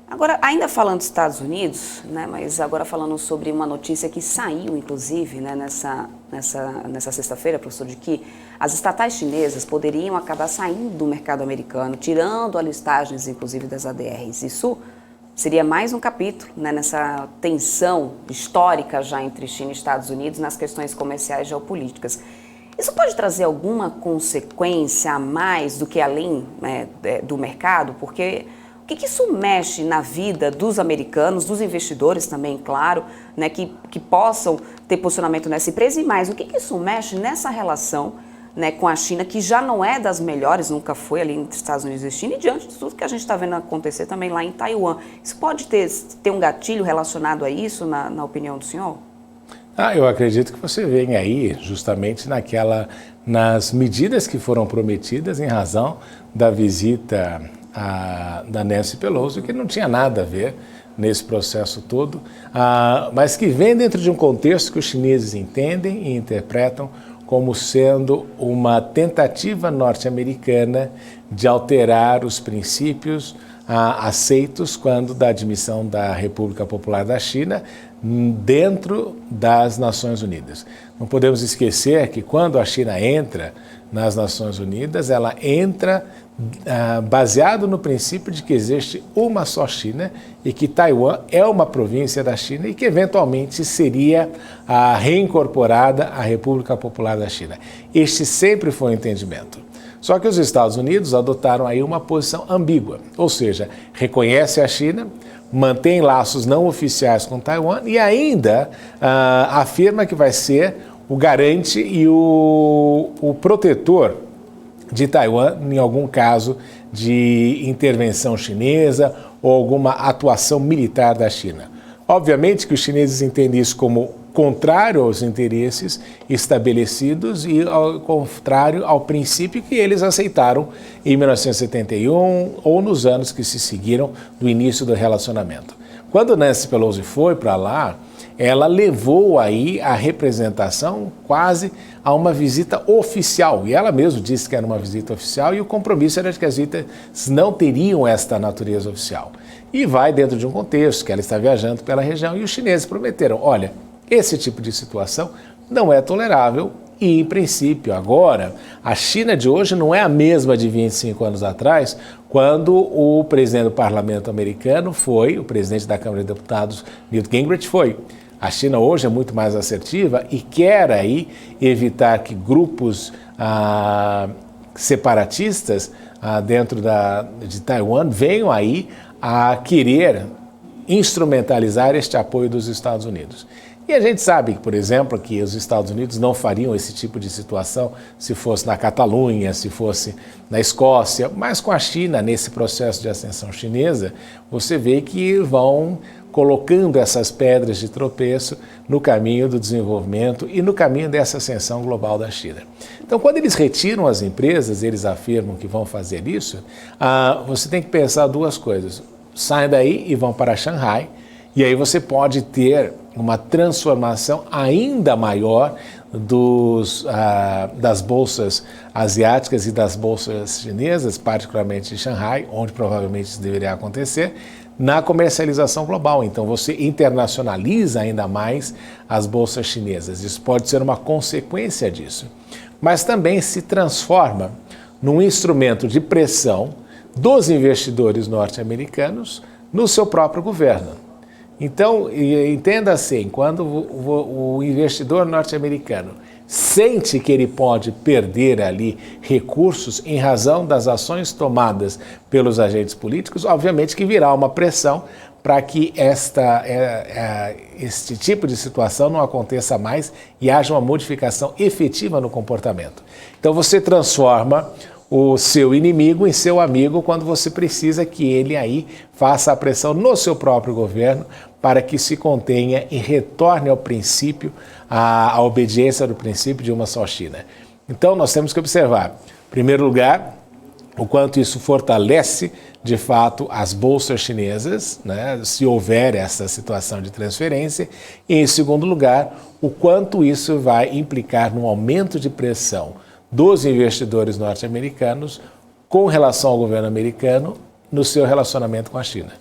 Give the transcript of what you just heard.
Agora, ainda falando dos Estados Unidos, né, mas agora falando sobre uma notícia que saiu, inclusive, né, nessa sexta-feira, professor, de que as estatais chinesas poderiam acabar saindo do mercado americano, tirando a listagens, inclusive, das ADRs. Isso seria mais um capítulo, né, nessa tensão histórica já entre China e Estados Unidos nas questões comerciais e geopolíticas. Isso pode trazer alguma consequência a mais do que além, né, do mercado? Porque o que isso mexe na vida dos americanos, dos investidores também, claro, né, que possam ter posicionamento nessa empresa, e mais, o que isso mexe nessa relação, né, com a China, que já não é das melhores, nunca foi ali entre Estados Unidos e China, e diante de tudo que a gente está vendo acontecer também lá em Taiwan. Isso pode ter um gatilho relacionado a isso, na opinião do senhor? Eu acredito que você vem aí justamente nas medidas que foram prometidas em razão da visita da Nancy Pelosi, que não tinha nada a ver nesse processo todo, mas que vem dentro de um contexto que os chineses entendem e interpretam como sendo uma tentativa norte-americana de alterar os princípios aceitos quando da admissão da República Popular da China dentro das Nações Unidas. Não podemos esquecer que quando a China entra nas Nações Unidas, ela entra baseado no princípio de que existe uma só China e que Taiwan é uma província da China e que eventualmente seria reincorporada à República Popular da China. Este sempre foi o entendimento. Só que os Estados Unidos adotaram aí uma posição ambígua, ou seja, reconhece a China, mantém laços não oficiais com Taiwan e ainda afirma que vai ser o garante e o protetor de Taiwan em algum caso de intervenção chinesa ou alguma atuação militar da China. Obviamente que os chineses entendem isso como contrário aos interesses estabelecidos e ao contrário ao princípio que eles aceitaram em 1971 ou nos anos que se seguiram do início do relacionamento. Quando Nancy Pelosi foi para lá, ela levou aí a representação quase a uma visita oficial. E ela mesma disse que era uma visita oficial e o compromisso era de que as visitas não teriam esta natureza oficial. E vai dentro de um contexto que ela está viajando pela região e os chineses prometeram, olha, esse tipo de situação não é tolerável e, em princípio, agora, a China de hoje não é a mesma de 25 anos atrás, quando o presidente do parlamento americano foi, o presidente da Câmara de Deputados, Newt Gingrich, foi. A China hoje é muito mais assertiva e quer aí evitar que grupos separatistas dentro de Taiwan venham aí a querer instrumentalizar este apoio dos Estados Unidos. E a gente sabe, por exemplo, que os Estados Unidos não fariam esse tipo de situação se fosse na Catalunha, se fosse na Escócia, mas com a China, nesse processo de ascensão chinesa, você vê que vão colocando essas pedras de tropeço no caminho do desenvolvimento e no caminho dessa ascensão global da China. Então, quando eles retiram as empresas, eles afirmam que vão fazer isso, você tem que pensar duas coisas. Saem daí e vão para Xangai, e aí você pode ter uma transformação ainda maior das bolsas asiáticas e das bolsas chinesas, particularmente de Xangai, onde provavelmente isso deveria acontecer, na comercialização global. Então você internacionaliza ainda mais as bolsas chinesas. Isso pode ser uma consequência disso. Mas também se transforma num instrumento de pressão dos investidores norte-americanos no seu próprio governo. Então, entenda assim, quando o investidor norte-americano sente que ele pode perder ali recursos em razão das ações tomadas pelos agentes políticos, obviamente que virá uma pressão para que este tipo de situação não aconteça mais e haja uma modificação efetiva no comportamento. Então você transforma o seu inimigo em seu amigo quando você precisa que ele aí faça a pressão no seu próprio governo para que se contenha e retorne ao princípio, à obediência do princípio de uma só China. Então nós temos que observar, em primeiro lugar, o quanto isso fortalece de fato as bolsas chinesas, né, se houver essa situação de transferência, e em segundo lugar, o quanto isso vai implicar num aumento de pressão dos investidores norte-americanos com relação ao governo americano no seu relacionamento com a China.